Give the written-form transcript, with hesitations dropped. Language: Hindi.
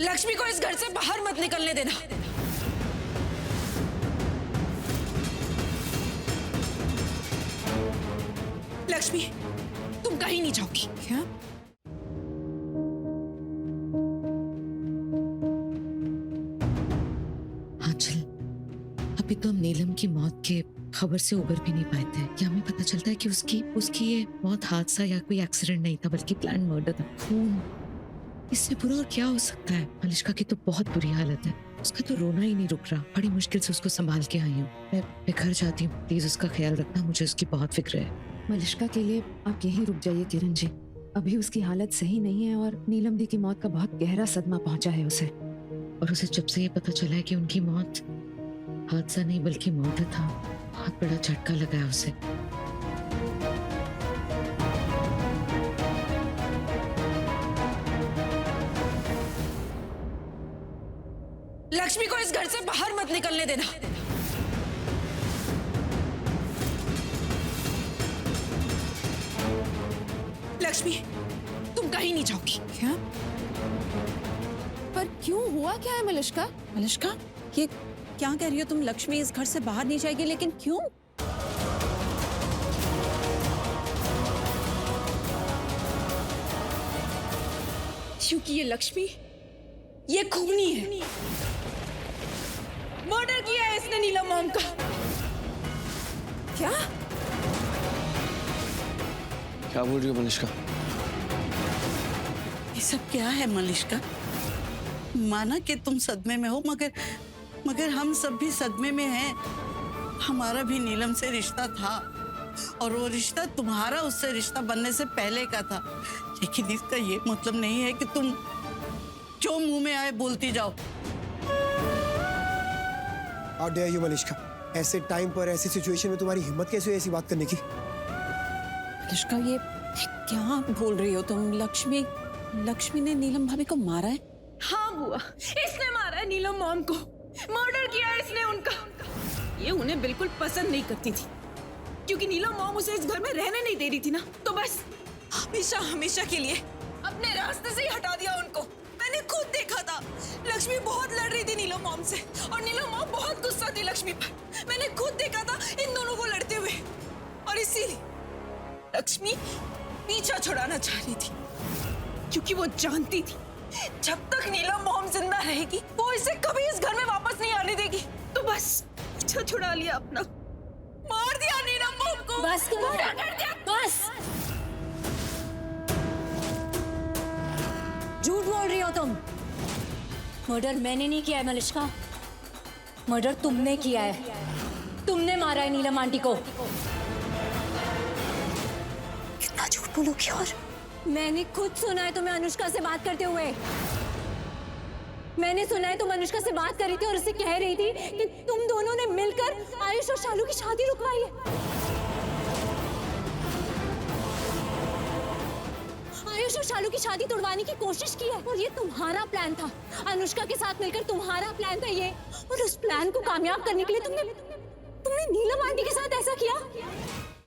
लक्ष्मी को इस घर से बाहर मत निकलने देना। लक्ष्मी, तुम कहीं नहीं जाओगी। क्या? आंचल, अभी तो हम नीलम की मौत के खबर से उबर भी नहीं पाए थे। क्या हमें पता चलता है कि उसकी ये मौत हादसा या कोई एक्सीडेंट नहीं था, बल्कि प्लान मर्डर था। खून, इससे बुरा और क्या हो सकता है? मलिष्का की तो बहुत बुरी हालत है, उसका तो रोना ही नहीं रुक रहा। बड़ी मुश्किल से उसको संभाल के आई हूँ। मैं घर जाती हूँ, प्लीज उसका ख्याल रखना, मुझे उसकी बहुत फिक्र है। मलिष्का के लिए आप यहीं रुक जाइए किरण जी। अभी उसकी हालत सही नहीं है और नीलम दी की मौत का बहुत गहरा सदमा पहुंचा है उसे। और उसे जब से ये पता चला है कि उनकी मौत हादसा नहीं बल्कि मर्डर था, बहुत बड़ा झटका लगा है उसे। लक्ष्मी को इस घर से बाहर मत निकलने देना। लक्ष्मी, तुम कहीं नहीं जाओगी। क्या? पर क्यों, हुआ क्या है मलिष्का? मलिष्का, ये क्या कह रही हो तुम? लक्ष्मी इस घर से बाहर नहीं जाएगी, लेकिन क्यों? क्योंकि ये लक्ष्मी, ये खूनी है। मर्डर किया है इसने नीलम मॉम का। क्या? क्या बोल रही हो मलिष्का? ये सब क्या है मलिष्का? माना कि तुम सदमे में हो, मगर हम सब भी सदमे में हैं। हमारा भी नीलम से रिश्ता था और वो रिश्ता तुम्हारा उससे रिश्ता बनने से पहले का था। लेकिन इसका ये मतलब नहीं है कि तुम जो मुंह में आए बोलती जाओ। How dare you, Malishka? ऐसे टाइम पर ऐसी सिचुएशन में तुम्हारी हिम्मत कैसे हुई ऐसी बात करने की? मलिष्का, ये क्या बोल रही हो तुम? लक्ष्मी ने नीलम भाभी को मारा है? हाँ बुआ, इसने मारा है नीलम मॉम को। मर्डर किया है इसने उनका। ये उन्हें बिल्कुल पसंद नहीं करती थी, क्योंकि नीलम मॉम उसे इस घर में रहने नहीं दे रही थी ना, तो बस हमेशा हमेशा के लिए अपने रास्ते से ही हटा दिया उनको। मैंने खुद देखा था, लक्ष्मी बहुत लड़ रही थी नीलम मॉम से और नीलम मॉम बहुत गुस्सा थी लक्ष्मी पर। मैंने खुद देखा था इन दोनों को लड़ते हुए, और इसीलिए लक्ष्मी पीछा छुड़ाना चाह रही थी, क्योंकि वो जानती थी जब तक नीलम मॉम जिंदा रहेगी वो इसे कभी इस घर में वापस नहीं आने देगी। तो बस पीछा छुड़ा लिया अपना, मार दिया नीलम मॉम को। बस करो, पूरा कर दिया। बस। झूठ बोल रही हो तुम। मर्डर मैंने नहीं किया है मलिष्का, मर्डर तुमने किया है। तुमने मारा है नीलम आंटी को। कितना झूठ बोलोगी? और मैंने खुद सुना है तुम्हें अनुष्का से बात करते हुए। मैंने सुना है तुम अनुष्का से बात कर रही थी और उससे कह रही थी कि तुम दोनों ने मिलकर आयुष और शालू की शादी रुकवाई है। आयुष और शालू की शादी तोड़वाने की कोशिश की है, और ये तुम्हारा प्लान था। अनुष्का के साथ मिलकर तुम्हारा प्लान था ये, और उस प्लान को कामयाब करने के लिए तुमने नीलम आंटी के साथ ऐसा किया।